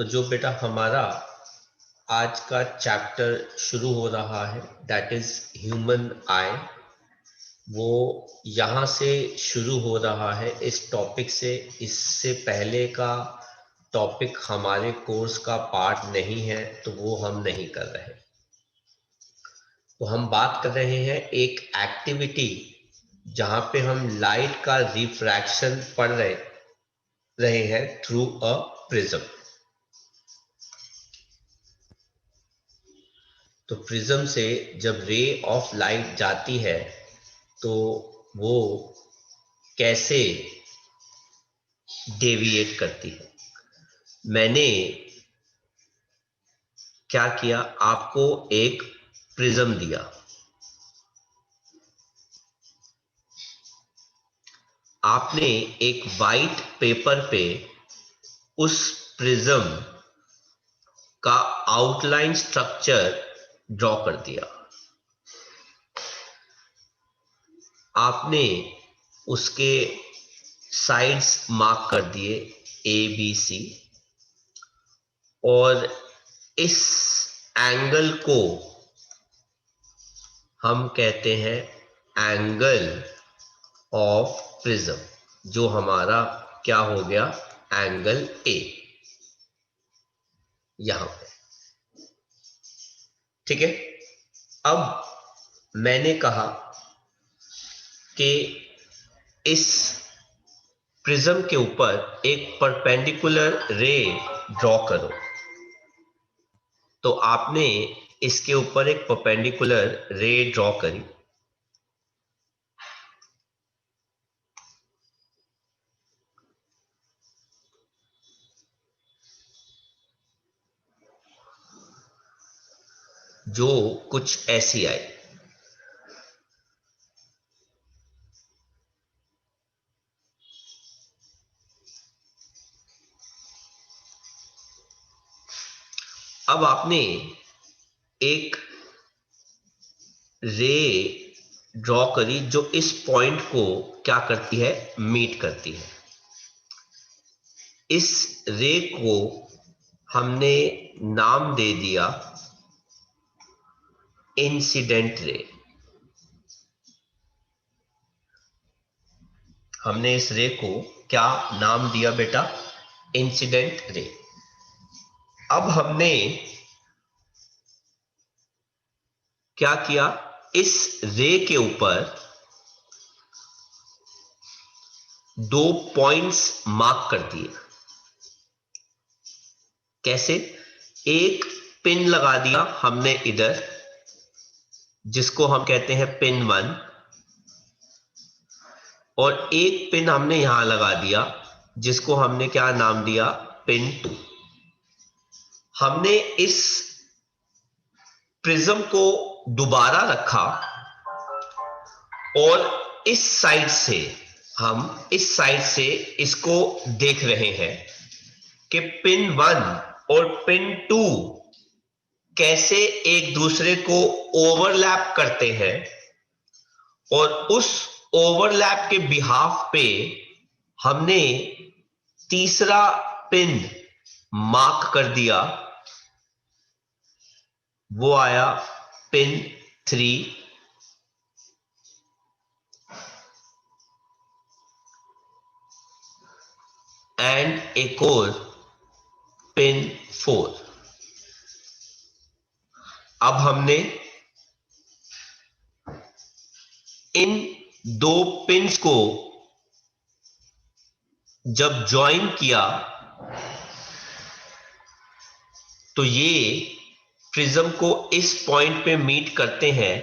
तो जो बेटा हमारा आज का चैप्टर शुरू हो रहा है दैट इज ह्यूमन आई, वो यहाँ से शुरू हो रहा है इस टॉपिक से। इससे पहले का टॉपिक हमारे कोर्स का पार्ट नहीं है तो वो हम नहीं कर रहे। तो हम बात कर रहे हैं एक एक्टिविटी जहाँ पे हम लाइट का रिफ्रैक्शन पढ़ रहे हैं थ्रू अ प्रिज्म। तो प्रिज्म से जब रे ऑफ लाइट जाती है तो वो कैसे डेविएट करती है। मैंने क्या किया, आपको एक प्रिज्म दिया, आपने एक वाइट पेपर पे उस प्रिज्म का आउटलाइन स्ट्रक्चर ड्रॉ कर दिया। आपने उसके साइड्स मार्क कर दिए ABC, और इस एंगल को हम कहते हैं एंगल ऑफ प्रिज्म, जो हमारा क्या हो गया, एंगल A यहां पे। ठीक है, अब मैंने कहा कि इस प्रिज्म के ऊपर एक परपेंडिकुलर रे ड्रॉ करो। तो आपने इसके ऊपर एक परपेंडिकुलर रे ड्रॉ करी। जो कुछ ऐसी आई। अब आपने एक रे ड्रॉ करी जो इस पॉइंट को क्या करती है, मीट करती है। इस रे को हमने नाम दे दिया इंसिडेंट रे। हमने इस रे को क्या नाम दिया बेटा, इंसिडेंट रे। अब हमने क्या किया, इस रे के ऊपर दो पॉइंट्स मार्क कर दिए। कैसे, एक पिन लगा दिया हमने इधर, जिसको हम कहते हैं पिन 1, और एक पिन हमने यहां लगा दिया जिसको हमने क्या नाम दिया, पिन 2। हमने इस प्रिज्म को दोबारा रखा और इस साइड से, हम इस साइड से इसको देख रहे हैं कि पिन 1 और पिन 2 कैसे एक दूसरे को ओवरलैप करते हैं, और उस ओवरलैप के बिहाफ पे हमने तीसरा पिन मार्क कर दिया, वो आया पिन 3, एंड एक और पिन 4। अब हमने इन दो पिन्स को जब ज्वाइन किया तो ये प्रिज्म को इस पॉइंट पे मीट करते हैं,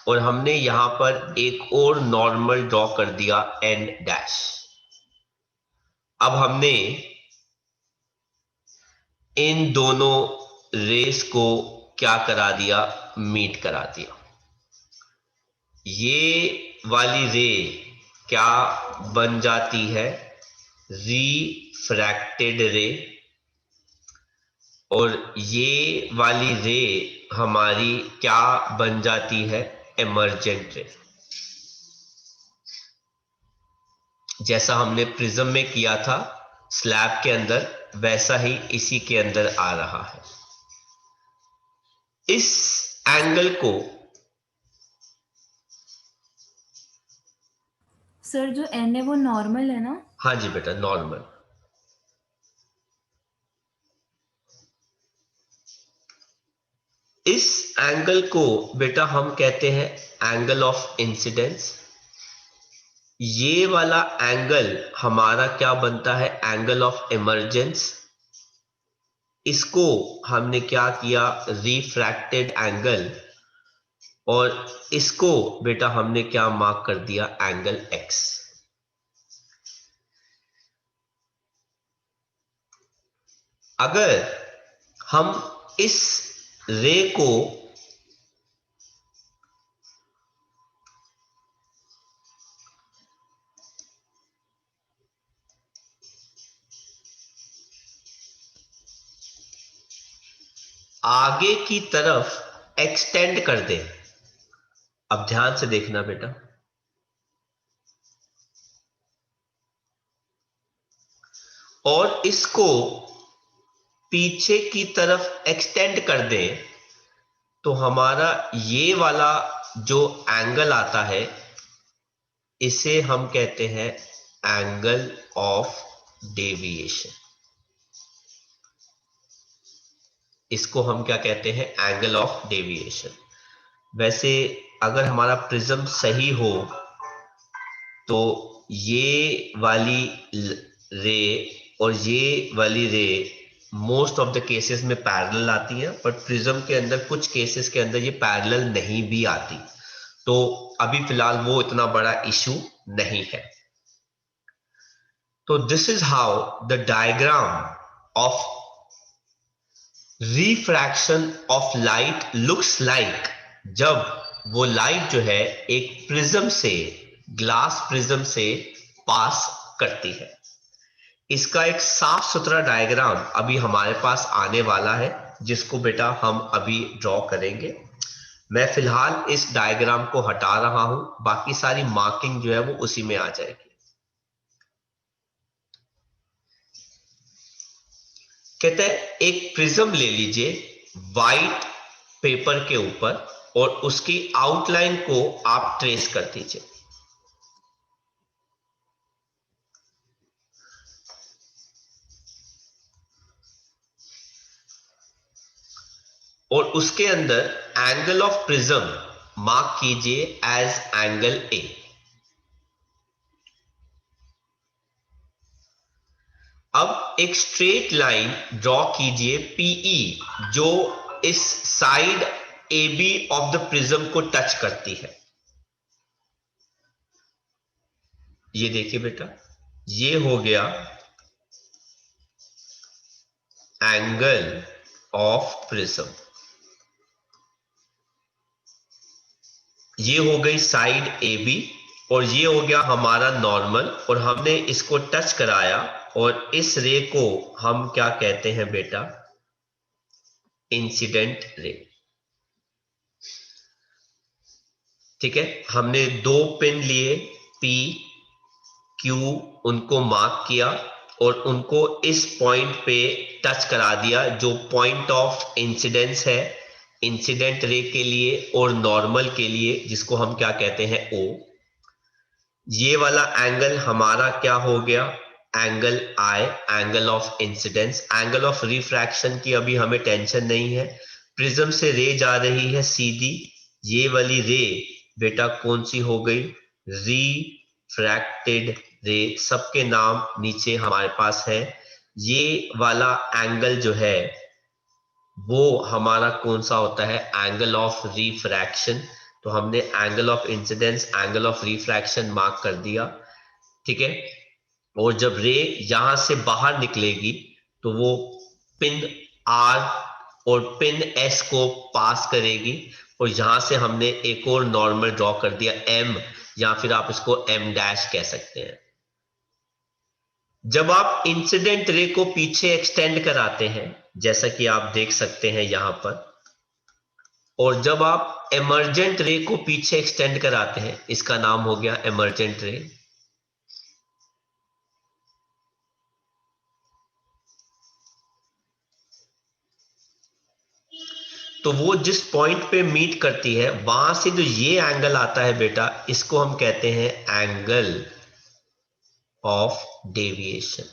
और हमने यहां पर एक और नॉर्मल ड्रॉ कर दिया N डैश। अब हमने इन दोनों रेस को क्या करा दिया, मीट करा दिया। ये वाली रे क्या बन जाती है, रिफ्रैक्टेड रे, और ये वाली रे हमारी क्या बन जाती है, एमर्जेंट रे। जैसा हमने प्रिज्म में किया था, स्लैब के अंदर वैसा ही इसी के अंदर आ रहा है। इस एंगल को सर जो एन है वो नॉर्मल है ना? हाँ जी बेटा, नॉर्मल। इस एंगल को बेटा हम कहते हैं एंगल ऑफ इंसिडेंस। ये वाला एंगल हमारा क्या बनता है, एंगल ऑफ इमर्जेंस। इसको हमने क्या किया, रिफ्रैक्टेड एंगल, और इसको बेटा हमने क्या मार्क कर दिया, एंगल एक्स। अगर हम इस रे को आगे की तरफ एक्सटेंड कर दें, अब ध्यान से देखना बेटा, और इसको पीछे की तरफ एक्सटेंड कर दें, तो हमारा ये वाला जो एंगल आता है इसे हम कहते हैं एंगल ऑफ डेविएशन। इसको हम क्या कहते हैं, एंगल ऑफ डेविएशन। वैसे अगर हमारा प्रिज्म सही हो तो ये वाली रे और ये वाली रे मोस्ट ऑफ द केसेस में पैरेलल आती है, बट प्रिज्म के अंदर कुछ केसेस के अंदर ये पैरेलल नहीं भी आती। तो अभी फिलहाल वो इतना बड़ा इशू नहीं है। तो this is how the diagram of refraction of light looks like, जब वो लाइट जो है एक प्रिज्म से, ग्लास प्रिज्म से पास करती है। इसका एक साफ सुथरा डायग्राम अभी हमारे पास आने वाला है, जिसको बेटा हम अभी ड्रॉ करेंगे। मैं फिलहाल इस डायग्राम को हटा रहा हूं, बाकी सारी मार्किंग जो है वो उसी में आ जाएगी। कहते हैं एक प्रिज्म ले लीजिए वाइट पेपर के ऊपर, और उसकी आउटलाइन को आप ट्रेस कर दीजिए। और उसके अंदर एंगल ऑफ प्रिज्म मार्क कीजिए एज एंगल ए। अब एक स्ट्रेट लाइन ड्रॉ कीजिए पीई, जो इस side A B of the prism को टच करती है। ये देखिए बेटा, ये हो गया एंगल ऑफ प्रिज्म। ये हो गई साइड ए बी, और ये हो गया हमारा नॉर्मल, और हमने इसको टच कराया, और इस रे को हम क्या कहते हैं बेटा, इंसिडेंट रे। ठीक है, हमने दो पिन लिए पी क्यू, उनको मार्क किया और उनको इस पॉइंट पे टच करा दिया, जो पॉइंट ऑफ इंसिडेंस है इंसिडेंट रे के लिए और नॉर्मल के लिए, जिसको हम क्या कहते हैं, ओ। ये वाला एंगल हमारा क्या हो गया, angle I, angle of incidence. Angle of refraction की अभी हमें टेंशन नहीं है, प्रिज्म से रे जा रही है सीधी, ये वाली रे बेटा कौन सी हो गई, रिफ्रैक्टेड रे। सबके नाम नीचे हमारे पास है। ये वाला एंगल जो है वो हमारा कौन सा होता है, एंगल ऑफ रिफ्रैक्शन। तो हमने angle of incidence, angle of refraction mark कर दिया। ठीक है, और जब रे यहां से बाहर निकलेगी तो वो पिन आर और पिन एस को पास करेगी, और यहां से हमने एक और नॉर्मल ड्रॉ कर दिया एम, या फिर आप इसको एम डैश कह सकते हैं। जब आप इंसिडेंट रे को पीछे एक्सटेंड कराते हैं, जैसा कि आप देख सकते हैं यहां पर, और जब आप एमर्जेंट रे को पीछे एक्सटेंड कराते हैं, इसका नाम हो गया एमर्जेंट रे। तो वो जिस पॉइंट पे मीट करती है वहां से जो ये एंगल आता है बेटा, इसको हम कहते हैं एंगल ऑफ डेविएशन।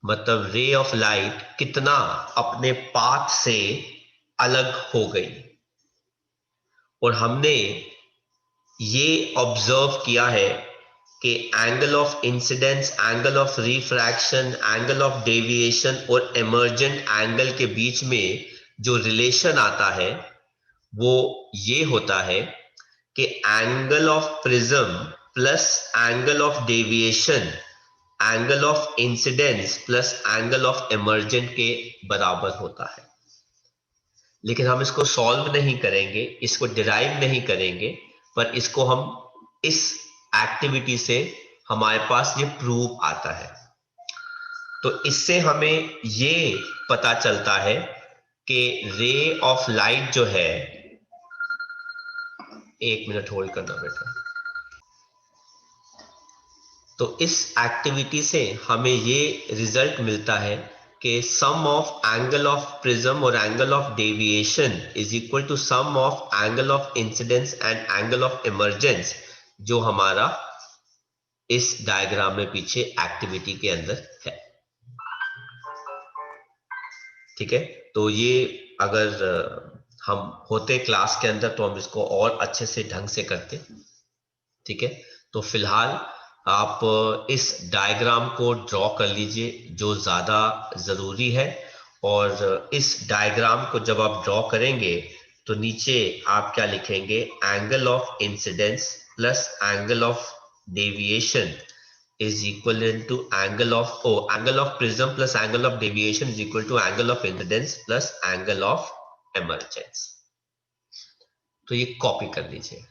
मतलब रे ऑफ लाइट कितना अपने पाथ से अलग हो गई। और हमने ये ऑब्जर्व किया है कि angle of incidence, angle of refraction, angle of deviation और इमर्जेंट एंगल के बीच में जो रिलेशन आता है वो ये होता है कि angle of prism plus angle of deviation angle of incidence plus angle of emergent के बराबर होता है। लेकिन हम इसको सॉल्व नहीं करेंगे, इसको डिराइव नहीं करेंगे, पर इसको हम इस एक्टिविटी से हमारे पास ये प्रूफ आता है। तो इससे हमें ये पता चलता है कि रे ऑफ लाइट जो है, 1 मिनट होल्ड करना बेटा। तो इस एक्टिविटी से हमें ये रिजल्ट मिलता है कि sum of angle of prism और angle of deviation is equal to sum of angle of incidence and angle of emergence, जो हमारा इस डायग्राम में पीछे एक्टिविटी के अंदर है। ठीक है, तो ये अगर हम होते क्लास के अंदर तो हम इसको और अच्छे से ढंग से करते। ठीक है, तो फिलहाल आप इस डायग्राम को ड्रॉ कर लीजिए जो ज्यादा जरूरी है। और इस डायग्राम को जब आप ड्रॉ करेंगे तो नीचे आप क्या लिखेंगे, angle of incidence plus angle of deviation is equivalent to angle of prism plus angle of deviation is equal to angle of incidence plus angle of emergence। तो ये कॉपी कर लीजिए।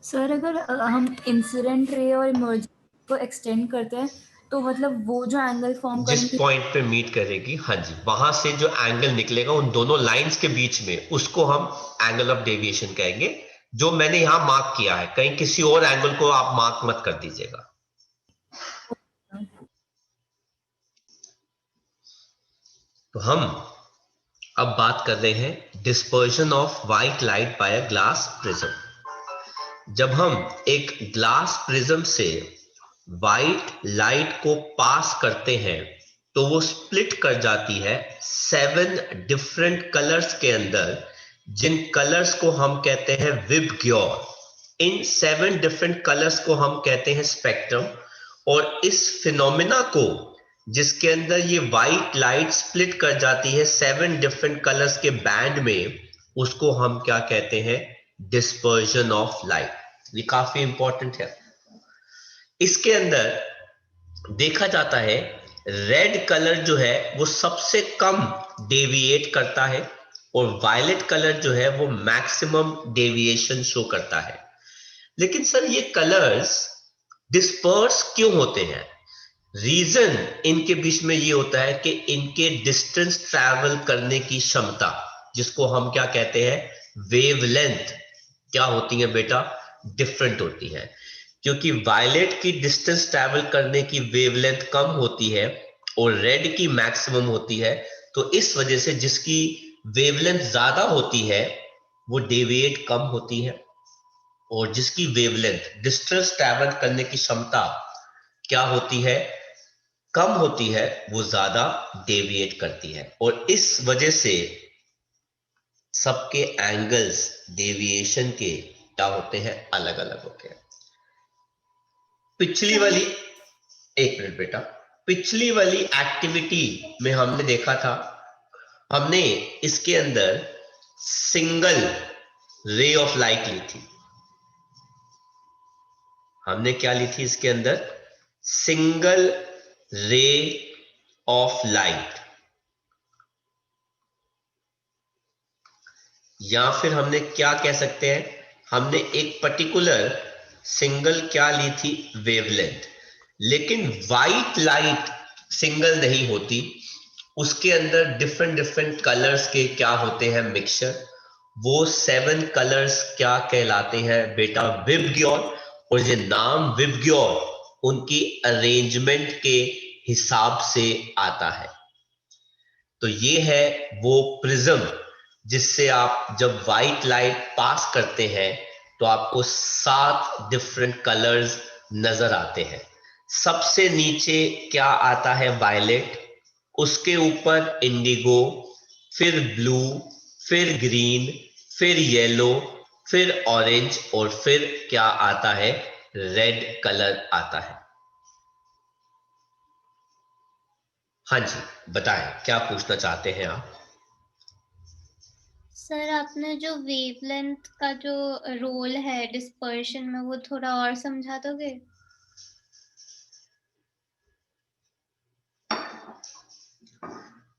सर अगर हम इंसिडेंट रे और emergent को extend करते हैं तो मतलब वो जो एंगल फॉर्म जिस करेंगे, पॉइंट पे मीट करेगी, हाँ जी, वहां से जो एंगल निकलेगा उन दोनों लाइंस के बीच में, उसको हम एंगल ऑफ डेविएशन कहेंगे, जो मैंने यहां मार्क किया है। कहीं किसी और एंगल को आप मार्क मत कर दीजिएगा। तो हम अब बात कर रहे हैं dispersion of white light by a glass prism. जब हम एक ग्लास प्रिज्म से व्हाइट लाइट को पास करते हैं तो वो स्प्लिट कर जाती है 7 डिफरेंट कलर्स के अंदर, जिन कलर्स को हम कहते हैं विबग्योर। इन 7 डिफरेंट कलर्स को हम कहते हैं स्पेक्ट्रम। और इस फिनोमिना को, जिसके अंदर ये व्हाइट लाइट स्प्लिट कर जाती है 7 डिफरेंट कलर्स के बैंड में, उसको हम क्या कहते हैं, डिस्पर्जन ऑफ लाइट। ये काफी इंपॉर्टेंट है। इसके अंदर देखा जाता है रेड कलर जो है वो सबसे कम डेविएट करता है और वायलेट कलर जो है वो मैक्सिमम डेविएशन शो करता है। लेकिन सर ये कलर्स डिस्पर्स क्यों होते हैं? रीजन इनके बीच में ये होता है कि इनके डिस्टेंस ट्रैवल करने की क्षमता, जिसको हम क्या कहते हैं, वेवलेंथ, क्या होती है बेटा, डिफरेंट होती है। क्योंकि वायलेट की डिस्टेंस ट्रैवल करने की वेवलेंथ कम होती है और रेड की मैक्सिमम होती है, तो इस वजह से जिसकी वेवलेंथ ज्यादा होती है वो डेविएट कम होती है, और जिसकी वेवलेंथ, डिस्टेंस ट्रैवल करने की क्षमता क्या होती है, कम होती है, वो ज्यादा डेविएट करती है। और इस वजह से सबके एंगल्स डेविएशन के क्या होते हैं, अलग अलग होते हैं। पिछली वाली, 1 मिनट बेटा, पिछली वाली एक्टिविटी में हमने देखा था, हमने इसके अंदर सिंगल रे ऑफ लाइट ली थी। हमने क्या ली थी इसके अंदर, सिंगल रे ऑफ लाइट, या फिर हमने क्या कह सकते हैं, हमने एक पर्टिकुलर सिंगल क्या ली थी, वेवलेंथ। लेकिन व्हाइट लाइट सिंगल नहीं होती, उसके अंदर डिफरेंट डिफरेंट कलर्स के क्या होते हैं, मिक्सचर। वो 7 कलर्स क्या कहलाते हैं बेटा, विबग्योर। और ये नाम विबग्योर उनकी अरेंजमेंट के हिसाब से आता है। तो ये है वो प्रिज्म जिससे आप जब व्हाइट लाइट पास करते हैं तो आपको 7 डिफरेंट कलर्स नजर आते हैं। सबसे नीचे क्या आता है? वायलेट, उसके ऊपर इंडिगो, फिर ब्लू, फिर ग्रीन, फिर येलो, फिर ऑरेंज और फिर क्या आता है? रेड कलर आता है। हाँ जी, बताएं क्या पूछना चाहते हैं आप? सर आपने जो वेवलेंथ का जो रोल है डिस्पर्शन में वो थोड़ा और समझा दोगे?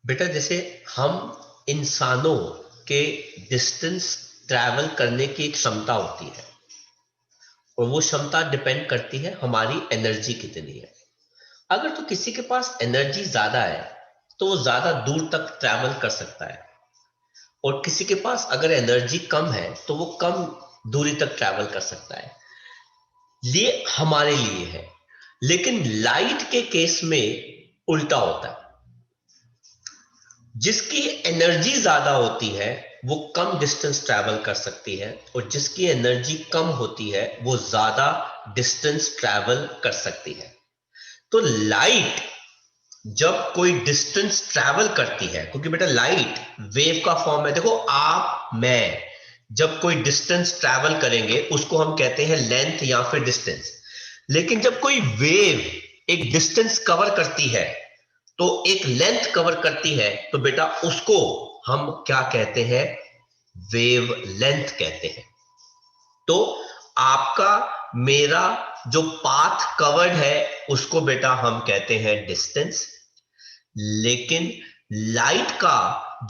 बेटा जैसे हम इंसानों के डिस्टेंस ट्रैवल करने की एक क्षमता होती है और वो क्षमता डिपेंड करती है हमारी एनर्जी कितनी है। अगर तो किसी के पास एनर्जी ज्यादा है तो वो ज्यादा दूर तक ट्रैवल कर सकता है, और किसी के पास अगर एनर्जी कम है तो वो कम दूरी तक ट्रैवल कर सकता है। ये हमारे लिए है, लेकिन लाइट के केस में उल्टा होता है। जिसकी एनर्जी ज्यादा होती है वो कम डिस्टेंस ट्रैवल कर सकती है, और जिसकी एनर्जी कम होती है वो ज्यादा डिस्टेंस ट्रैवल कर सकती है। तो लाइट जब कोई डिस्टेंस ट्रैवल करती है, क्योंकि बेटा लाइट वेव का फॉर्म है। देखो आप मैं जब कोई डिस्टेंस ट्रैवल करेंगे उसको हम कहते हैं लेंथ या फिर डिस्टेंस। लेकिन जब कोई वेव एक डिस्टेंस कवर करती है, तो एक लेंथ कवर करती है, तो बेटा उसको हम क्या कहते हैं? वेव लेंथ कहते हैं। तो आपका मेरा जो पाथ कवर्ड है उसको बेटा हम कहते हैं डिस्टेंस, लेकिन लाइट का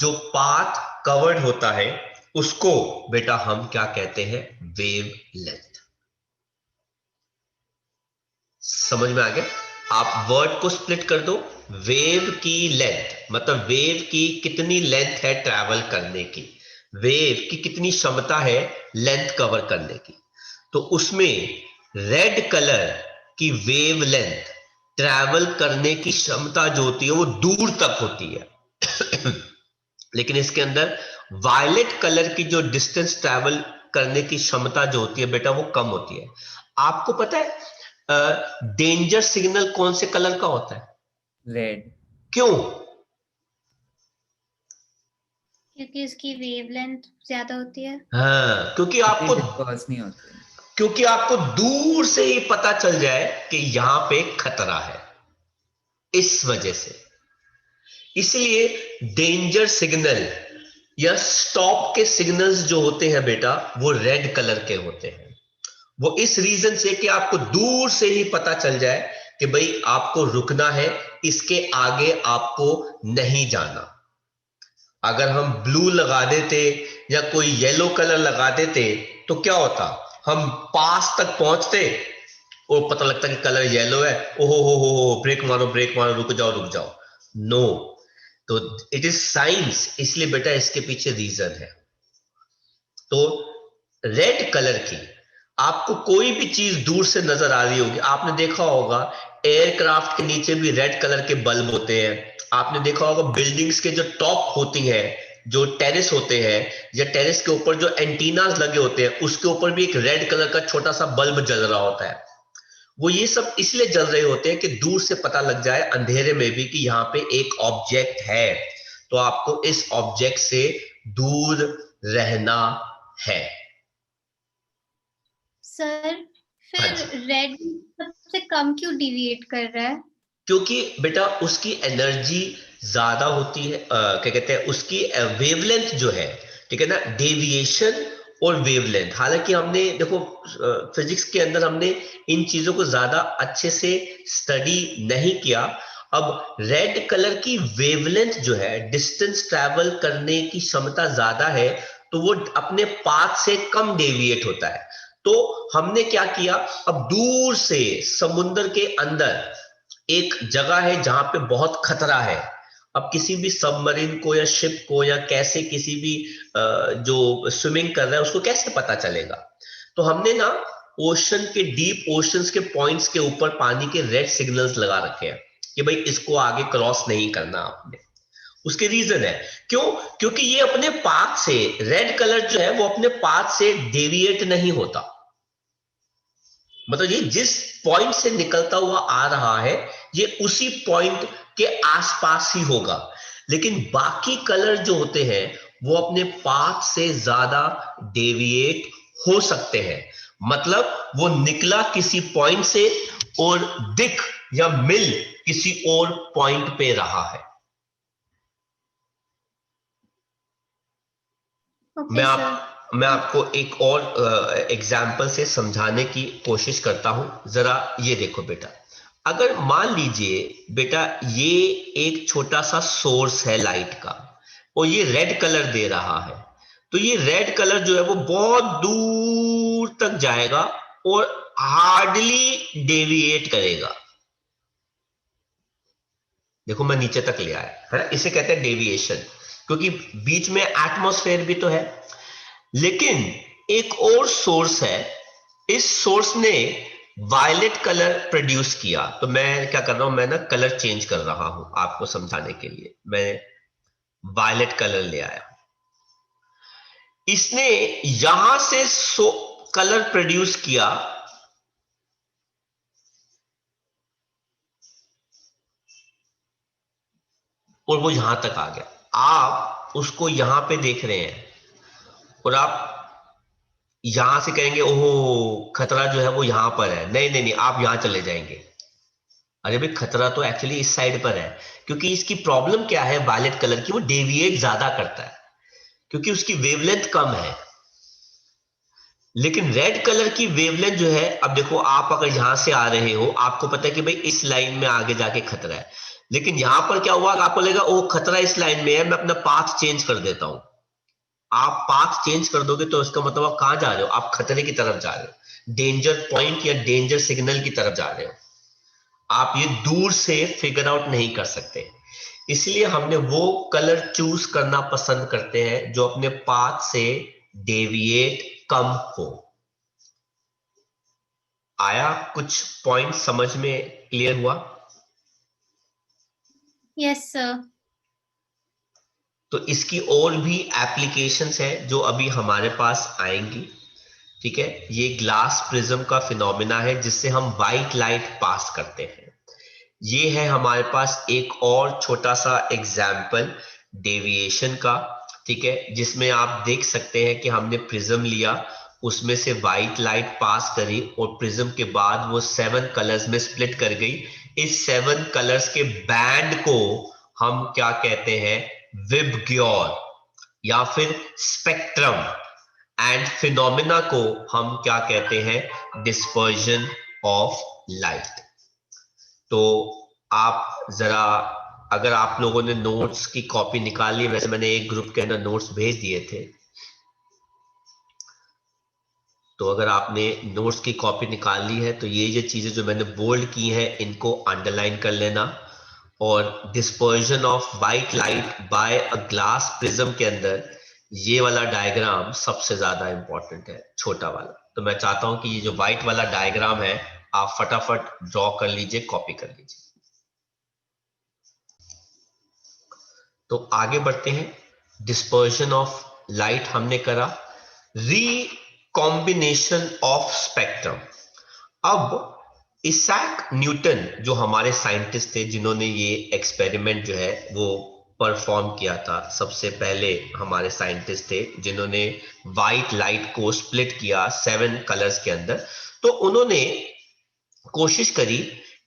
जो पाथ कवर्ड होता है उसको बेटा हम क्या कहते हैं? Wave length. समझ में आ गया? आप वर्ड को स्प्लिट कर दो। वेव की लेंथ मतलब वेव की कितनी लेंथ है ट्रैवल करने की, वेव की कितनी क्षमता है लेंथ कवर करने की। तो उसमें रेड कलर की वेव लेंथ ट्रैवल करने की क्षमता जो होती है वो दूर तक होती है। लेकिन इसके अंदर वायलेट कलर की जो डिस्टेंस ट्रैवल करने की क्षमता जो होती है बेटा वो कम होती है। आपको पता है डेंजर सिग्नल कौन से कलर का होता है? रेड। क्यों? क्योंकि उसकी वेवलेंथ ज्यादा होती है। हाँ, डिस्पर्स नहीं होते। क्योंकि आपको दूर से ही पता चल जाए कि यहां पे खतरा है, इस वजह से। इसलिए डेंजर सिग्नल या स्टॉप के सिग्नल्स जो होते हैं बेटा वो रेड कलर के होते हैं। वो इस रीजन से कि आपको दूर से ही पता चल जाए कि भाई आपको रुकना है, इसके आगे आपको नहीं जाना। अगर हम ब्लू लगा देते या कोई येलो कलर लगा देते तो क्या होता? हम पास तक पहुंचते और पता लगता कि कलर येलो है, ओहो हो, ब्रेक मारो ब्रेक मारो, रुक जाओ रुक जाओ। नो, तो इट इज साइंस, इसलिए बेटा इसके पीछे रीजन है। तो रेड कलर की आपको कोई भी चीज दूर से नजर आ रही होगी, आपने देखा होगा एयरक्राफ्ट के नीचे भी रेड कलर के बल्ब होते हैं। आपने देखा होगा बिल्डिंग्स के जो टॉप होती हैं, जो टेरेस होते हैं, या टेरेस के ऊपर जो एंटीनास लगे होते हैं उसके ऊपर भी एक रेड कलर का छोटा सा बल्ब जल रहा होता है। वो ये सब इसलिए जल रहे होते हैं कि दूर से पता लग जाए अंधेरे में भी कि यहाँ पे एक ऑब्जेक्ट है, तो आपको इस ऑब्जेक्ट से दूर रहना है। सर हाँ फिर जी, रेड सबसे कम क्यों डिविएट कर रहा है? क्योंकि बेटा उसकी एनर्जी ज्यादा होती है, क्या कहते हैं, उसकी वेवलेंथ जो है, ठीक है ना, डेविएशन और वेवलेंथ। हालांकि हमने देखो फिजिक्स के अंदर हमने इन चीजों को ज्यादा अच्छे से स्टडी नहीं किया। अब रेड कलर की वेवलेंथ जो है, डिस्टेंस ट्रैवल करने की क्षमता ज्यादा है, तो वो अपने पाथ से कम डेविएट होता है। तो हमने क्या किया, अब दूर से समुद्र के अंदर एक जगह है जहां पे बहुत खतरा है। अब किसी भी सबमरीन को या शिप को या कैसे किसी भी जो स्विमिंग कर रहा है उसको कैसे पता चलेगा? तो हमने ना ओशन के, डीप ओशंस के पॉइंट्स के ऊपर पानी के रेड सिग्नल्स लगा रखे हैं कि भाई इसको आगे क्रॉस नहीं करना आपने। उसके रीजन है क्यों, क्योंकि ये अपने पाथ से, रेड कलर जो है वो अपने पाथ से डेविएट नहीं होता, मतलब ये जिस पॉइंट से निकलता हुआ आ रहा है ये उसी पॉइंट के आसपास ही होगा, लेकिन बाकी कलर जो होते हैं वो अपने पाथ से ज्यादा डेविएट हो सकते हैं, मतलब वो निकला किसी पॉइंट से और दिख या मिल किसी और पॉइंट पे रहा है। मैं आपको एक और एग्जाम्पल से समझाने की कोशिश करता हूं, जरा ये देखो बेटा, अगर मान लीजिए बेटा ये एक छोटा सा सोर्स है लाइट का और ये रेड कलर दे रहा है, तो ये रेड कलर जो है वो बहुत दूर तक जाएगा और हार्डली डेविएट करेगा। देखो मैं नीचे तक ले आया है ना, इसे कहते हैं डेविएशन, क्योंकि बीच में एटमॉस्फेयर भी तो है। लेकिन एक और सोर्स है, इस सोर्स ने वायलेट कलर प्रोड्यूस किया, तो मैं क्या कर रहा हूं, मैं ना कलर चेंज कर रहा हूं आपको समझाने के लिए, मैं वायलेट कलर ले आया। इसने यहां से कलर प्रोड्यूस किया और वो यहां तक आ गया, आप उसको यहां पे देख रहे हैं और आप यहां से कहेंगे ओहो खतरा जो है वो यहां पर है, नहीं नहीं नहीं आप यहां चले जाएंगे। अरे भाई खतरा तो एक्चुअली इस साइड पर है, क्योंकि इसकी प्रॉब्लम क्या है वायलेट कलर की, वो डेविएट ज्यादा करता है क्योंकि उसकी वेवलेंथ कम है। लेकिन रेड कलर की वेवलेंथ जो है, अब देखो आप अगर यहां से आ रहे हो आपको पता है कि भाई इस लाइन में आगे जाके खतरा है, लेकिन यहां पर क्या हुआ, आपको लगेगा ओ खतरा इस लाइन में है, मैं अपना पाथ चेंज कर देता हूं। आप पाथ चेंज कर दोगे तो इसका मतलब आप कहां जा रहे हो, आप खतरे की तरफ जा रहे हो, डेंजर पॉइंट या डेंजर सिग्नल की तरफ जा रहे हो, आप ये दूर से फिगर आउट नहीं कर सकते। इसलिए हमने वो कलर चूज करना पसंद करते हैं जो अपने पाथ से डेविएट कम हो। आया कुछ पॉइंट समझ में क्लियर हुआ? Yes sir. तो इसकी और भी एप्लीकेशंस है जो अभी हमारे पास आएंगी, ठीक है। ये ग्लास प्रिज्म का फिनोमिना है जिससे हम व्हाइट लाइट पास करते हैं। ये है हमारे पास एक और छोटा सा एग्जाम्पल डेविएशन का, ठीक है, जिसमें आप देख सकते हैं कि हमने प्रिज्म लिया, उसमें से व्हाइट लाइट पास करी और प्रिज्म के बाद वो 7 कलर्स में स्प्लिट कर गई। इस 7 कलर्स के बैंड को हम क्या कहते हैं, विबग्योर या फिर स्पेक्ट्रम, एंड फिनोमिना को हम क्या कहते हैं, डिस्पर्जन ऑफ लाइट। तो आप जरा, अगर आप लोगों ने नोट्स की कॉपी निकाली, वैसे मैंने एक ग्रुप के अंदर नोट्स भेज दिए थे, तो अगर आपने नोट्स की कॉपी निकाल ली है तो ये जो चीजें जो मैंने बोल्ड की हैं इनको अंडरलाइन कर लेना। और dispersion of white light by a glass prism के अंदर ये वाला डायग्राम सबसे ज्यादा इंपॉर्टेंट है, छोटा वाला। तो मैं चाहता हूं कि ये जो व्हाइट वाला डायग्राम है आप फटाफट ड्रॉ कर लीजिए, कॉपी कर लीजिए। तो आगे बढ़ते हैं। डिस्पर्जन ऑफ लाइट हमने करा, रिकॉम्बिनेशन ऑफ स्पेक्ट्रम। अब इसाक न्यूटन जो हमारे साइंटिस्ट थे जिन्होंने ये एक्सपेरिमेंट जो है वो परफॉर्म किया था, सबसे पहले हमारे साइंटिस्ट थे जिन्होंने व्हाइट लाइट को स्प्लिट किया 7 कलर्स के अंदर। तो उन्होंने कोशिश करी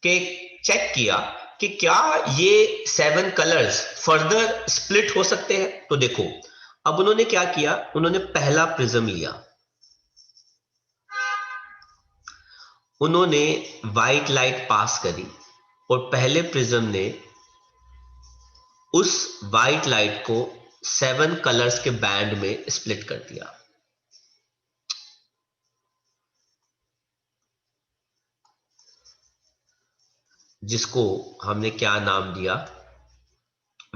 कि चेक किया कि क्या ये 7 कलर्स फर्दर स्प्लिट हो सकते हैं। तो देखो अब उन्होंने क्या किया, उन्होंने पहला प्रिज्म लिया, उन्होंने व्हाइट लाइट पास करी और पहले प्रिज्म ने उस व्हाइट लाइट को 7 कलर्स के बैंड में स्प्लिट कर दिया। जिसको हमने क्या नाम दिया,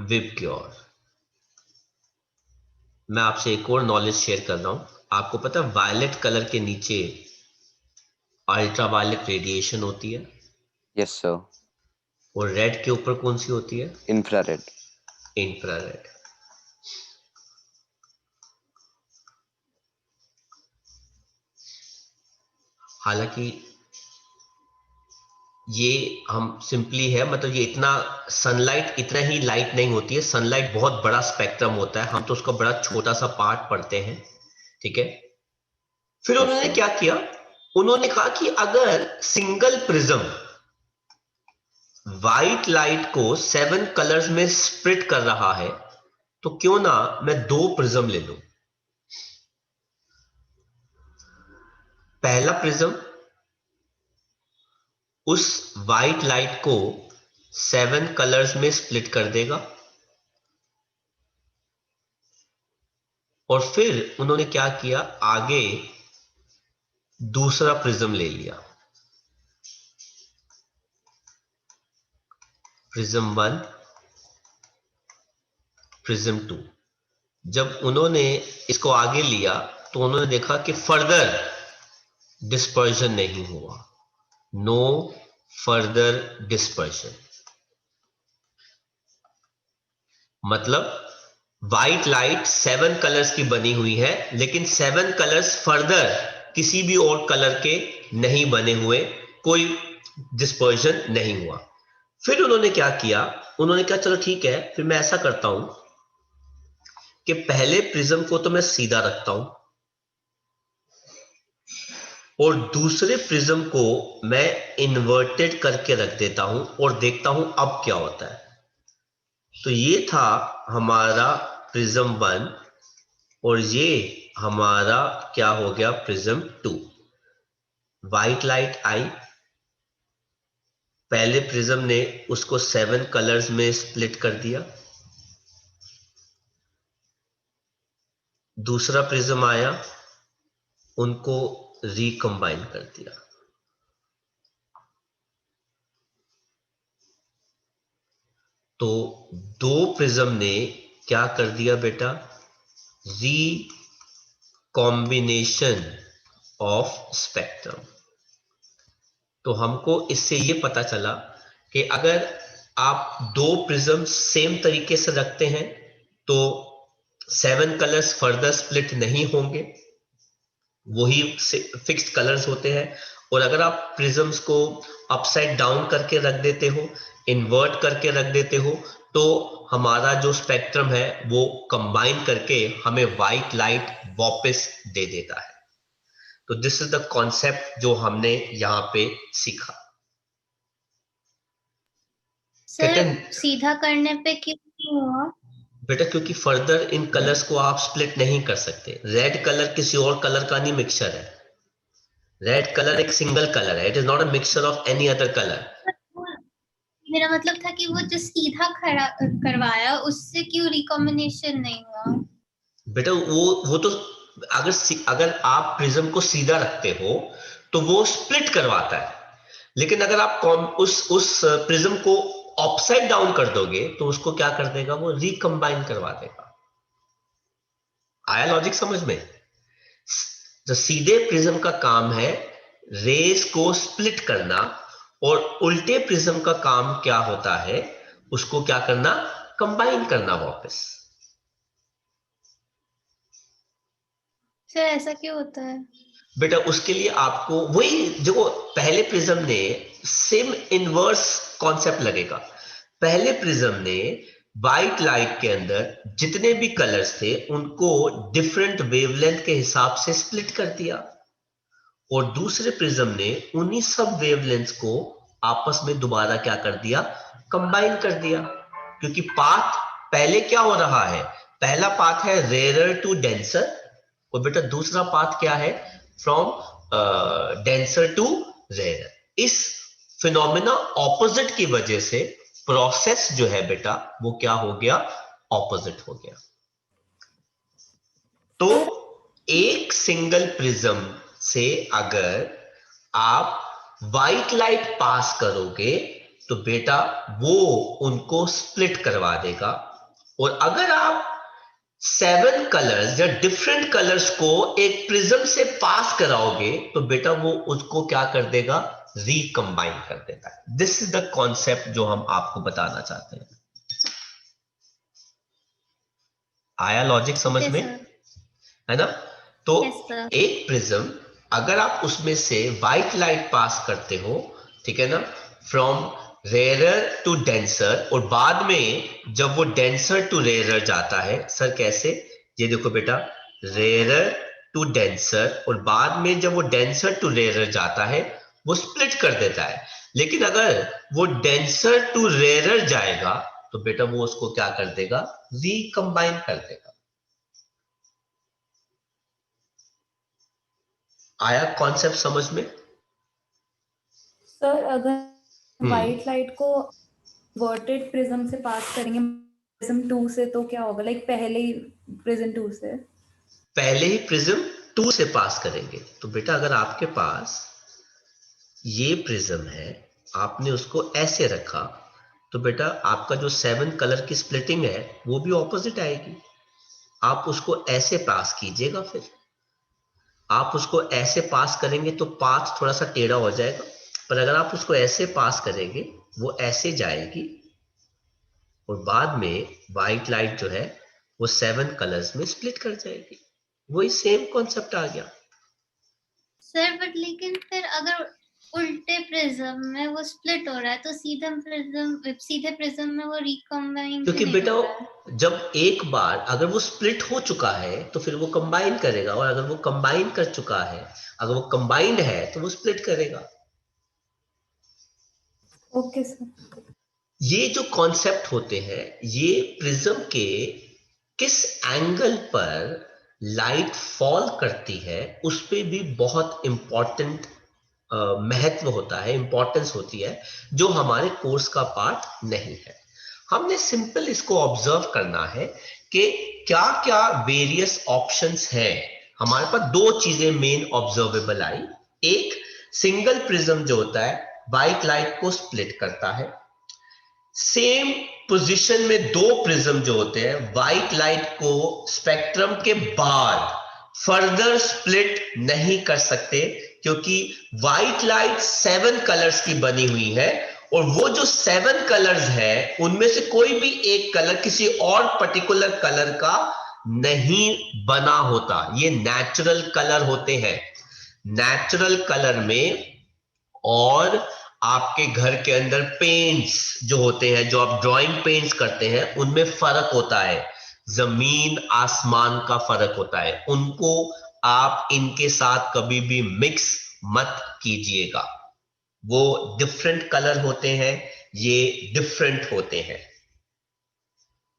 विबग्योर। मैं आपसे एक और नॉलेज शेयर कर रहा हूं, आपको पता है वायलेट कलर के नीचे अल्ट्रावायलेट रेडिएशन होती है, यस सर। और रेड के ऊपर कौन सी होती है, इंफ्रारेड। इंफ्रारेड। हालांकि ये हम सिंपली है, मतलब ये इतना सनलाइट इतना ही लाइट नहीं होती है, सनलाइट बहुत बड़ा स्पेक्ट्रम होता है, हम तो उसका बड़ा छोटा सा पार्ट पढ़ते हैं, ठीक है। फिर उन्होंने क्या किया, उन्होंने कहा कि अगर सिंगल प्रिज्म व्हाइट लाइट को 7 कलर्स में स्प्लिट कर रहा है तो क्यों ना मैं 2 प्रिज्म ले लूं। पहला प्रिज्म उस व्हाइट लाइट को 7 कलर्स में स्प्लिट कर देगा, और फिर उन्होंने क्या किया, आगे दूसरा प्रिज्म ले लिया, प्रिज्म 1, प्रिज्म 2। जब उन्होंने इसको आगे लिया तो उन्होंने देखा कि फर्दर डिस्पर्जन नहीं हुआ, नो फर्दर डिस्पर्जन। मतलब व्हाइट लाइट 7 कलर्स की बनी हुई है, लेकिन 7 कलर्स फर्दर किसी भी और कलर के नहीं बने हुए, कोई डिस्पर्जन नहीं हुआ। फिर उन्होंने क्या किया, उन्होंने कहा चलो ठीक है, फिर मैं ऐसा करता हूं कि पहले प्रिज्म को तो मैं सीधा रखता हूं और दूसरे प्रिज्म को मैं इन्वर्टेड करके रख देता हूं और देखता हूं अब क्या होता है। तो ये था हमारा प्रिज्म 1 और ये हमारा क्या हो गया, प्रिज्म 2। व्हाइट लाइट आई, पहले प्रिज्म ने उसको 7 कलर्स में स्प्लिट कर दिया, दूसरा प्रिज्म आया, उनको रिकंबाइन कर दिया। तो 2 प्रिज्म ने क्या कर दिया बेटा, रिकॉम्बिनेशन ऑफ स्पेक्ट्रम। तो हमको इससे ये पता चला कि अगर आप 2 प्रिज्म सेम तरीके से रखते हैं तो 7 कलर्स फर्दर स्प्लिट नहीं होंगे, वही फिक्स्ड कलर्स होते हैं। और अगर आप प्रिज्म्स को अपसाइड डाउन करके रख देते हो, इन्वर्ट करके रख देते हो, तो हमारा जो स्पेक्ट्रम है वो कंबाइन करके हमें व्हाइट लाइट वापस दे देता है। तो दिस इज द कॉन्सेप्ट जो हमने यहां पे सीखा। सर सीधा करने पे क्यों नहीं हुआ? बेटा क्योंकि फर्दर इन कलर्स को आप स्प्लिट नहीं कर सकते। रेड कलर किसी और कलर का नहीं मिक्सचर है, रेड कलर एक सिंगल कलर है, it is not a mixture of any other colour. मेरा मतलब था कि वो जो सीधा खड़ा करवाया उससे क्यों रिकॉम्बिनेशन नहीं हुआ? बेटा वो तो अगर आप प्रिज्म को सीधा रखते हो तो वो स्प्लिट करवाता है, लेकिन अगर आप उस प्रिज्म को अपसाइड डाउन कर दोगे तो उसको क्या कर देगा, वो रिकंबाइन करवा देगा। आया लॉजिक समझ में? जो सीधे प्रिज्म का काम है रेस को स्प्लिट करना, और उल्टे प्रिज्म का काम क्या होता है, उसको क्या करना, कंबाइन करना वापस। सर ऐसा क्यों होता है? बेटा उसके लिए आपको वही जो पहले प्रिज्म ने सेम इनवर्स कॉन्सेप्ट लगेगा। पहले प्रिज्म ने व्हाइट लाइट के अंदर जितने भी कलर्स थे उनको डिफरेंट वेवलेंथ के हिसाब से स्प्लिट कर दिया, और दूसरे प्रिज्म ने उन्हीं सब वेवलेंथ्स को आपस में दोबारा क्या कर दिया, कंबाइन कर दिया। क्योंकि पाथ पहले क्या हो रहा है, पहला पाथ है रेयर टू डेंसर, और बेटा दूसरा पाथ क्या है, फ्रॉम डेंसर टू रेयर। इस फिनोमेना ऑपोजिट की वजह से प्रोसेस जो है बेटा वो क्या हो गया, ऑपोजिट हो गया। तो एक सिंगल प्रिज्म से अगर आप व्हाइट लाइट पास करोगे तो बेटा वो उनको स्प्लिट करवा देगा, और अगर आप 7 कलर्स या डिफरेंट कलर्स को एक प्रिज्म से पास कराओगे तो बेटा वो उसको क्या कर देगा, रिकंबाइन कर देगा। दिस इज द कॉन्सेप्ट जो हम आपको बताना चाहते हैं। आया लॉजिक समझ Yes, में, sir. है ना? तो Yes, sir. एक प्रिज्म अगर आप उसमें से व्हाइट लाइट पास करते हो, ठीक है ना, फ्रॉम रेयरर टू डेंसर, और बाद में जब वो डेंसर टू रेयरर जाता है, सर कैसे, ये देखो बेटा, रेयरर टू डेंसर, और बाद में जब वो डेंसर टू रेयरर जाता है वो स्प्लिट कर देता है। लेकिन अगर वो डेंसर टू रेयरर जाएगा तो बेटा वो उसको क्या कर देगा, रिकंबाइन कर देगा। आया कॉन्सेप्ट समझ में? सर अगर व्हाइट लाइट को इन्वर्टेड प्रिज्म से पास करेंगे प्रिज्म 2 से, तो क्या होगा? लाइक पहले ही प्रिज्म 2 से, पहले ही प्रिज्म 2 से पास करेंगे तो बेटा अगर आपके पास ये प्रिज्म है, आपने उसको ऐसे रखा, तो बेटा आपका जो 7 कलर की स्प्लिटिंग है वो भी ऑपोजिट आएगी। आप उसको ऐसे पास कीजिएगा, फिर आप उसको ऐसे पास करेंगे तो पाथ थोड़ा सा टेढ़ा हो जाएगा, पर अगर आप उसको ऐसे पास करेंगे वो ऐसे जाएगी, और बाद में व्हाइट लाइट जो है वो 7 कलर्स में स्प्लिट कर जाएगी। वही सेम कॉन्सेप्ट आ गया। सर बट लेकिन फिर अगर उल्टे प्रिज्म में वो स्प्लिट हो रहा है तो सीधे प्रिज्म में वो रिकम्बाइन क्योंकि नहीं बेटा हो रहा है? जब एक बार अगर वो स्प्लिट हो चुका है तो फिर वो कंबाइन करेगा, और अगर वो कंबाइन कर चुका है, अगर वो कंबाइंड है तो वो स्प्लिट करेगा। Okay sir. ये जो कॉन्सेप्ट होते हैं, ये प्रिज्म के किस एंगल पर लाइट फॉल करती है उस पे भी बहुत इंपॉर्टेंट महत्व होता है, इंपॉर्टेंस होती है, जो हमारे कोर्स का पार्ट नहीं है। हमने सिंपल इसको ऑब्जर्व करना है कि क्या क्या वेरियस ऑप्शंस हैं। हमारे पास दो चीजें मेन ऑब्जर्वेबल आई। एक, सिंगल प्रिज्म जो होता है व्हाइट लाइट को स्प्लिट करता है। सेम पोजीशन में दो प्रिज्म जो होते हैं व्हाइट लाइट को स्पेक्ट्रम के बाद फर्दर स्प्लिट नहीं कर सकते, क्योंकि व्हाइट लाइट 7 कलर्स की बनी हुई है, और वो जो 7 कलर्स है उनमें से कोई भी एक कलर किसी और पर्टिकुलर कलर का नहीं बना होता। ये नेचुरल कलर होते हैं। नेचुरल कलर में और आपके घर के अंदर पेंट्स जो होते हैं, जो आप ड्राइंग पेंट्स करते हैं, उनमें फर्क होता है, जमीन आसमान का फर्क होता है। उनको आप इनके साथ कभी भी मिक्स मत कीजिएगा। वो डिफरेंट कलर होते हैं, ये डिफरेंट होते हैं,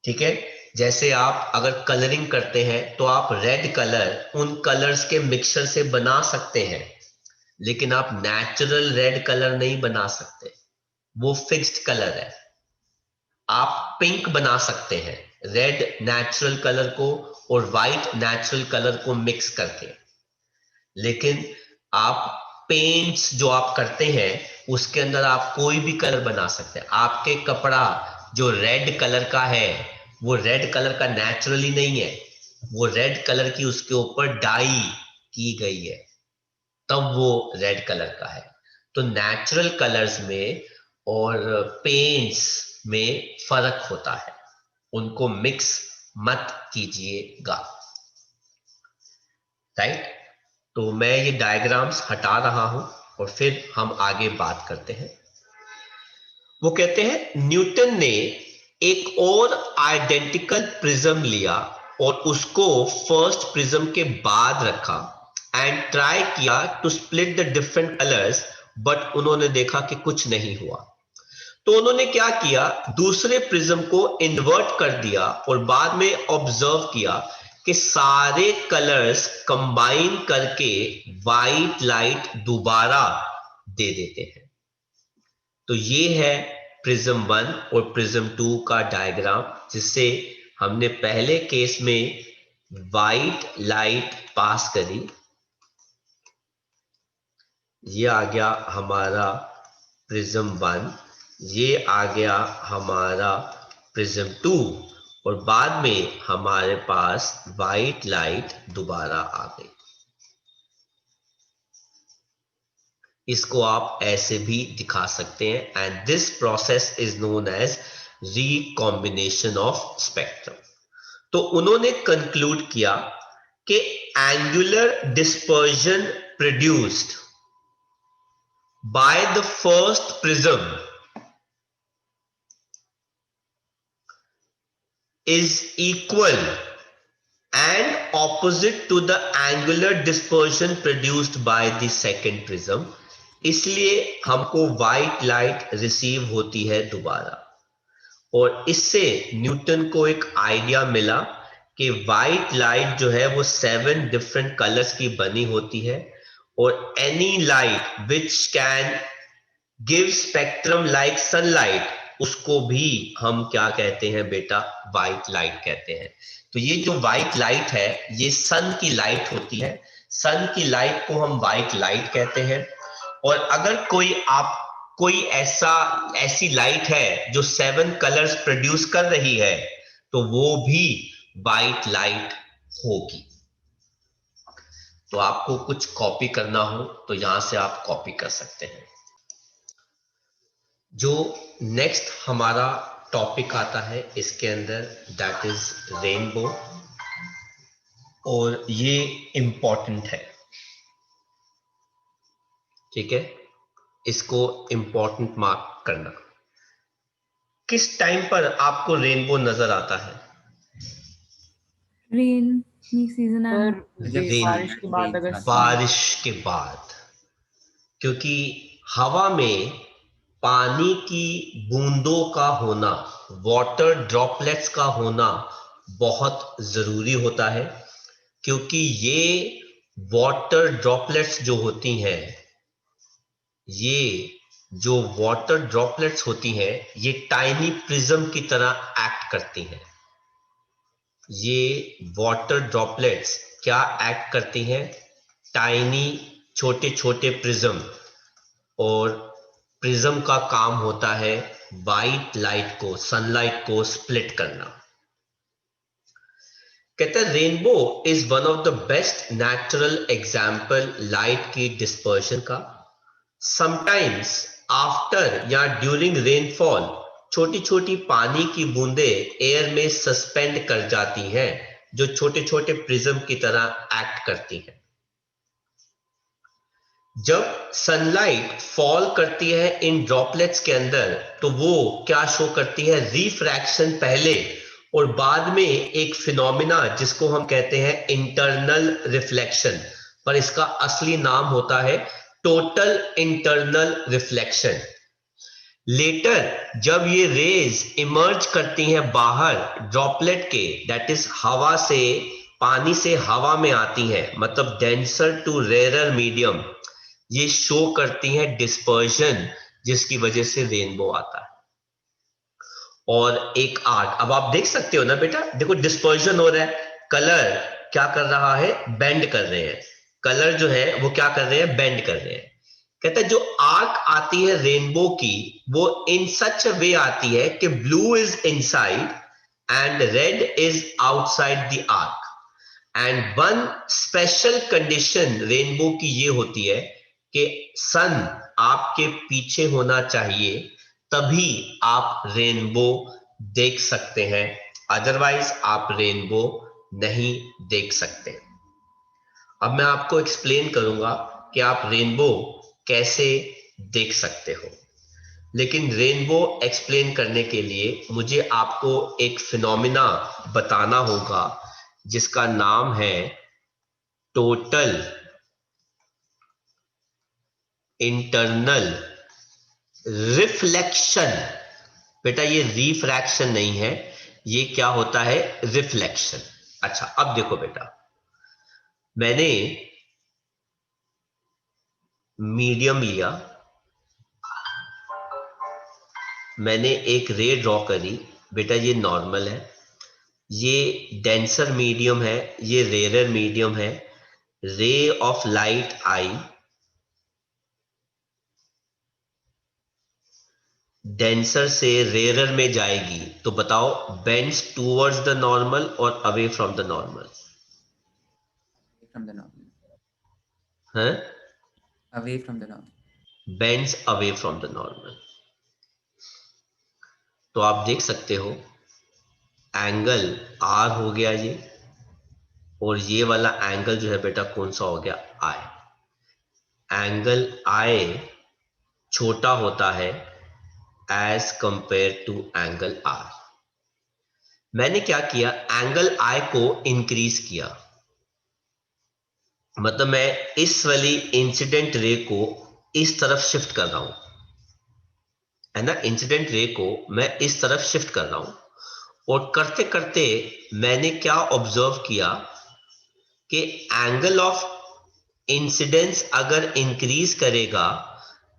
ठीक है? जैसे आप अगर कलरिंग करते हैं तो आप रेड कलर उन कलर्स के मिक्सचर से बना सकते हैं, लेकिन आप नेचुरल रेड कलर नहीं बना सकते, वो फिक्स्ड कलर है। आप पिंक बना सकते हैं रेड नेचुरल कलर को और वाइट नेचुरल कलर को मिक्स करके, लेकिन आप पेंट्स जो आप करते हैं उसके अंदर आप कोई भी कलर बना सकते हैं। आपके कपड़ा जो रेड कलर का है वो रेड कलर का नेचुरली नहीं है, वो रेड कलर की उसके ऊपर डाई की गई है, तब वो रेड कलर का है। तो नेचुरल कलर्स में और पेंट्स में फर्क होता है, उनको मिक्स मत कीजिएगा, राइट? तो मैं ये डायग्राम्स हटा रहा हूं और फिर हम आगे बात करते हैं। वो कहते हैं न्यूटन ने एक और आइडेंटिकल प्रिज्म लिया और उसको फर्स्ट प्रिज्म के बाद रखा एंड ट्राई किया to split the different colours, but उन्होंने देखा कि कुछ नहीं हुआ। तो उन्होंने क्या किया, दूसरे प्रिज्म को इन्वर्ट कर दिया और बाद में ऑब्जर्व किया कि सारे कलर्स कंबाइन करके व्हाइट लाइट दोबारा दे देते हैं। तो ये है प्रिज्म 1 और प्रिज्म 2 का डायग्राम, जिससे हमने पहले केस में व्हाइट लाइट पास करी। ये आ गया हमारा प्रिज्म 1, ये आ गया हमारा प्रिज्म 2, और बाद में हमारे पास व्हाइट लाइट दोबारा आ गई। इसको आप ऐसे भी दिखा सकते हैं, and this process is known as recombination of spectrum. तो उन्होंने कंक्लूड किया कि angular dispersion produced by the first prism is equal and opposite to the angular dispersion produced by the second prism, इसलिए हमको व्हाइट लाइट रिसीव होती है दोबारा। और इससे न्यूटन को एक आइडिया मिला कि व्हाइट लाइट जो है वो 7 डिफरेंट कलर्स की बनी होती है, और any light which can give spectrum like sunlight, उसको भी हम क्या कहते हैं बेटा, व्हाइट लाइट कहते हैं। तो ये जो व्हाइट लाइट है ये सन की लाइट होती है, सन की लाइट को हम व्हाइट लाइट कहते हैं। और अगर कोई ऐसी लाइट है जो 7 कलर्स प्रोड्यूस कर रही है तो वो भी व्हाइट लाइट होगी। तो आपको कुछ कॉपी करना हो तो यहां से आप कॉपी कर सकते हैं। जो नेक्स्ट हमारा टॉपिक आता है इसके अंदर, दैट इज रेनबो, और ये इंपॉर्टेंट है, ठीक है, इसको इंपॉर्टेंट मार्क करना। किस टाइम पर आपको रेनबो नजर आता है? रेनी सीजन जब बारिश के बाद अगर बारिश के बाद, क्योंकि हवा में पानी की बूंदों का होना, वाटर ड्रॉपलेट्स का होना बहुत जरूरी होता है, क्योंकि ये वाटर ड्रॉपलेट्स जो होती हैं, ये जो वाटर ड्रॉपलेट्स होती हैं ये टाइनी प्रिज्म की तरह एक्ट करती हैं। ये वाटर ड्रॉपलेट्स क्या एक्ट करती हैं? टाइनी छोटे छोटे प्रिज्म, और प्रिज्म का काम होता है वाइट लाइट को, सनलाइट को स्प्लिट करना। कहते हैं rainbow is one of the best natural example light की डिस्पर्शन का। समटाइम्स आफ्टर या ड्यूरिंग रेनफॉल छोटी छोटी पानी की बूंदे एयर में सस्पेंड कर जाती हैं, जो छोटे छोटे प्रिज्म की तरह एक्ट करती हैं। जब सनलाइट फॉल करती है इन ड्रॉपलेट्स के अंदर तो वो क्या शो करती है? रिफ्रैक्शन पहले, और बाद में एक फिनोमिना जिसको हम कहते हैं इंटरनल रिफ्लेक्शन, पर इसका असली नाम होता है टोटल इंटरनल रिफ्लेक्शन। लेटर जब ये रेज इमर्ज करती हैं बाहर ड्रॉपलेट के, दैट इज हवा से, पानी से हवा में आती हैं, मतलब डेंसर टू रेरर मीडियम, ये शो करती हैं डिस्पर्जन, जिसकी वजह से रेनबो आता है। और एक आर्ट, अब आप देख सकते हो ना बेटा, देखो डिस्पर्जन हो रहा है, कलर क्या कर रहा है? बेंड कर रहे हैं, कलर जो है वो क्या कर रहे हैं? बेंड कर रहे हैं। कहता है जो आर्क आती है रेनबो की वो इन सच अ वे आती है कि blue is inside and red is outside the arc. And one special condition rainbow की ये होती है कि सन आपके पीछे होना चाहिए, तभी आप रेनबो देख सकते हैं, अदरवाइज आप रेनबो नहीं देख सकते। अब मैं आपको एक्सप्लेन करूंगा कि आप रेनबो कैसे देख सकते हो, लेकिन रेनबो एक्सप्लेन करने के लिए मुझे आपको एक फिनोमिना बताना होगा जिसका नाम है टोटल इंटरनल रिफ्लेक्शन। बेटा ये रिफ्रैक्शन नहीं है, ये क्या होता है? रिफ्लेक्शन। अच्छा अब देखो बेटा, मैंने मीडियम लिया, मैंने एक रे ड्रॉ करी, बेटा ये नॉर्मल है, ये डेंसर मीडियम है, ये रेरर मीडियम है, रे ऑफ लाइट आई डेंसर से रेरर में जाएगी, तो बताओ बेंड्स टूवर्ड्स द नॉर्मल और away from the normal? from the normal. हैं? Away from the normal. Bends away from the normal. तो आप देख सकते हो एंगल आर हो गया ये, और ये वाला एंगल जो है बेटा कौन सा हो गया, आई। एंगल आई छोटा होता है as compare to angle r. मैंने क्या किया, एंगल आई को इंक्रीज किया, मतलब मैं इस वाली इंसिडेंट रे को इस तरफ शिफ्ट कर रहा हूं, है ना, इंसिडेंट रे को मैं इस तरफ शिफ्ट कर रहा हूं। और करते करते मैंने क्या ऑब्जर्व किया कि एंगल ऑफ इंसिडेंस अगर इंक्रीज करेगा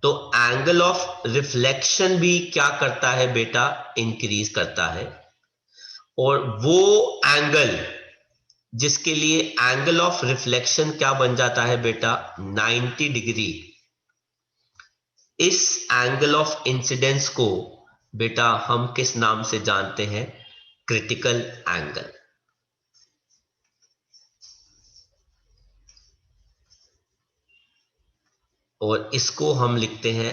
तो एंगल ऑफ रिफ्लेक्शन भी क्या करता है बेटा, इंक्रीज करता है। और वो एंगल जिसके लिए एंगल ऑफ रिफ्लेक्शन क्या बन जाता है बेटा, 90 डिग्री, इस एंगल ऑफ इंसिडेंस को बेटा हम किस नाम से जानते हैं, क्रिटिकल एंगल। और इसको हम लिखते हैं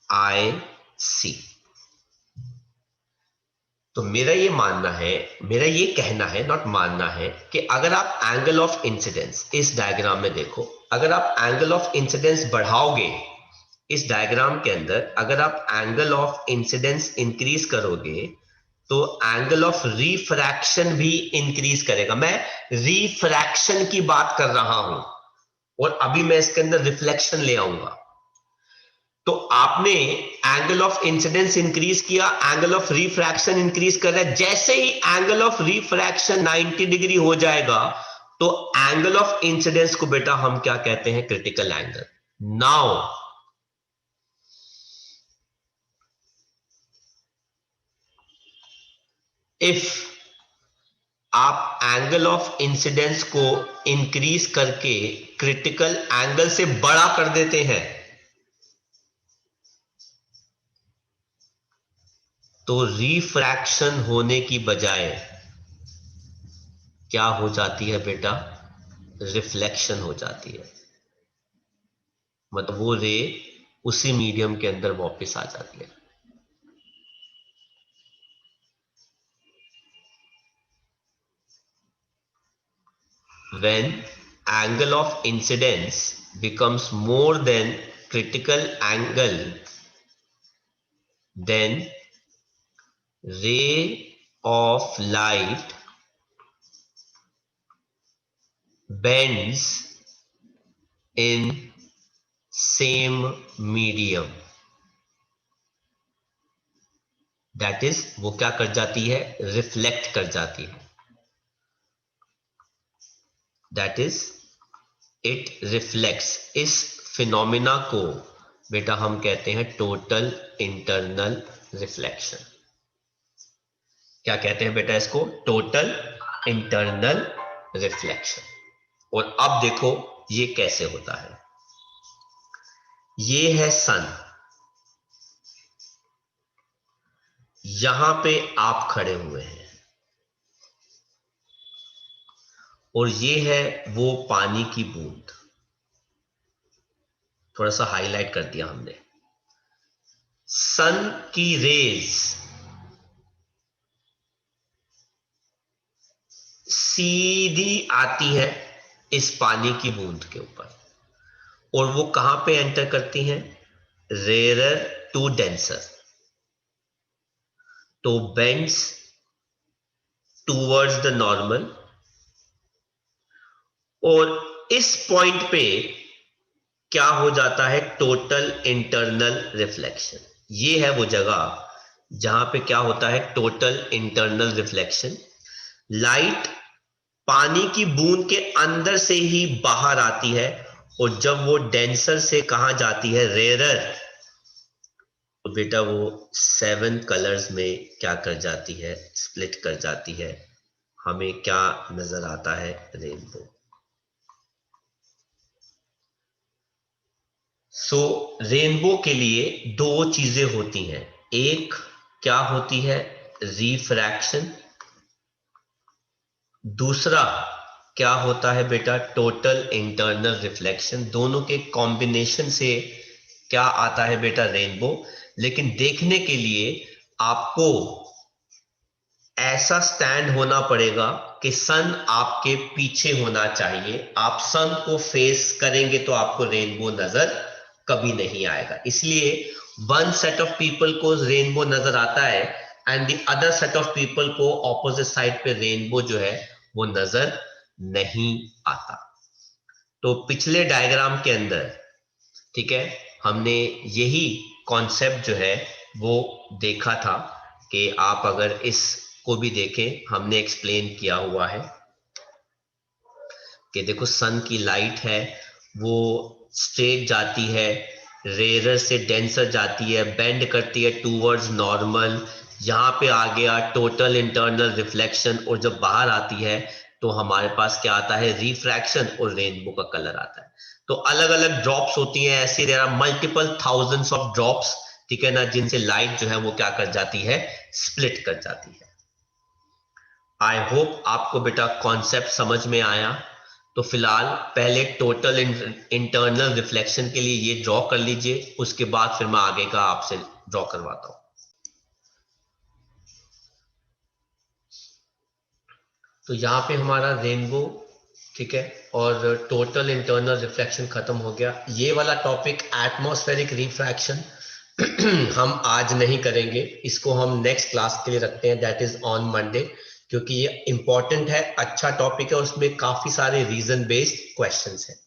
IC। तो मेरा ये मानना है, मेरा ये कहना है, नॉट मानना है, कि अगर आप एंगल ऑफ इंसिडेंस इस डायग्राम में देखो, अगर आप एंगल ऑफ इंसिडेंस बढ़ाओगे इस डायग्राम के अंदर, अगर आप एंगल ऑफ इंसिडेंस इंक्रीज करोगे तो एंगल ऑफ रिफ्रैक्शन भी इंक्रीज करेगा। मैं रिफ्रैक्शन की बात कर रहा हूं और अभी मैं इसके अंदर रिफ्लेक्शन ले आऊंगा। तो आपने एंगल ऑफ इंसिडेंस इंक्रीज किया, एंगल ऑफ रिफ्रैक्शन इंक्रीज कर रहा है। जैसे ही एंगल ऑफ रिफ्रैक्शन 90 डिग्री हो जाएगा तो एंगल ऑफ इंसिडेंस को बेटा हम क्या कहते हैं, क्रिटिकल एंगल। नाउ इफ आप एंगल ऑफ इंसिडेंस को इंक्रीज करके क्रिटिकल एंगल से बड़ा कर देते हैं तो रिफ्रैक्शन होने की बजाय क्या हो जाती है बेटा, रिफ्लेक्शन हो जाती है। मतलब वो रे उसी मीडियम के अंदर वापस आ जाती है। When angle of incidence becomes more than critical angle, then ray of light bends in same medium, that is वो क्या कर जाती है, रिफ्लेक्ट कर जाती है, that is it reflects। इस फिनोमिना को बेटा हम कहते हैं टोटल इंटरनल रिफ्लेक्शन। क्या कहते हैं बेटा इसको, टोटल इंटरनल रिफ्लेक्शन। और अब देखो ये कैसे होता है। ये है सन, यहां पे आप खड़े हुए हैं और ये है वो पानी की बूंद, थोड़ा सा हाईलाइट कर दिया हमने। सन की रेज सीधी आती है इस पानी की बूंद के ऊपर और वो कहां पे एंटर करती हैं, रेयरर टू डेंसर, तो बेंड्स टूवर्ड्स द नॉर्मल। और इस पॉइंट पे क्या हो जाता है, टोटल इंटरनल रिफ्लेक्शन। ये है वो जगह जहां पे क्या होता है, टोटल इंटरनल रिफ्लेक्शन। लाइट पानी की बूंद के अंदर से ही बाहर आती है और जब वो डेंसर से कहां जाती है, रेयरर, तो बेटा वो 7 कलर्स में क्या कर जाती है, स्प्लिट कर जाती है। हमें क्या नजर आता है, रेनबो। सो रेनबो के लिए दो चीजें होती हैं, एक क्या होती है, रिफ्रैक्शन, दूसरा क्या होता है बेटा, टोटल इंटरनल रिफ्लेक्शन। दोनों के कॉम्बिनेशन से क्या आता है बेटा, रेनबो। लेकिन देखने के लिए आपको ऐसा स्टैंड होना पड़ेगा कि सन आपके पीछे होना चाहिए। आप सन को फेस करेंगे तो आपको रेनबो नजर कभी नहीं आएगा। इसलिए वन सेट ऑफ पीपल को रेनबो नजर आता है and the other set of people को ऑपोजिट साइड पे रेनबो जो है वो नजर नहीं आता। तो पिछले डायग्राम के अंदर, ठीक है, हमने यही कॉन्सेप्ट जो है वो देखा था कि आप अगर इसको भी देखें, हमने एक्सप्लेन किया हुआ है कि देखो सन की लाइट है वो स्ट्रेट जाती है, रेयर से डेंसर जाती है, बेंड करती है टूवर्ड्स नॉर्मल, यहाँ पे आ गया टोटल इंटरनल रिफ्लेक्शन, और जब बाहर आती है तो हमारे पास क्या आता है, रिफ्रैक्शन, और रेनबो का कलर आता है। तो अलग अलग ड्रॉप्स होती हैं ऐसी, there are multiple thousands of drops, ठीक है ना, जिनसे लाइट जो है वो क्या कर जाती है, स्प्लिट कर जाती है। आई होप आपको बेटा कॉन्सेप्ट समझ में आया। तो फिलहाल पहले टोटल इंटरनल रिफ्लेक्शन के लिए ये ड्रॉ कर लीजिए, उसके बाद फिर मैं आगे का आपसे ड्रॉ करवाता हूं। तो यहाँ पे हमारा रेनबो, ठीक है, और टोटल इंटरनल रिफ्लेक्शन खत्म हो गया। ये वाला टॉपिक एटमॉस्फेरिक रिफ्रैक्शन हम आज नहीं करेंगे, इसको हम नेक्स्ट क्लास के लिए रखते हैं, दैट इज ऑन मंडे, क्योंकि ये इंपॉर्टेंट है, अच्छा टॉपिक है, उसमें काफी सारे रीजन बेस्ड क्वेश्चंस हैं।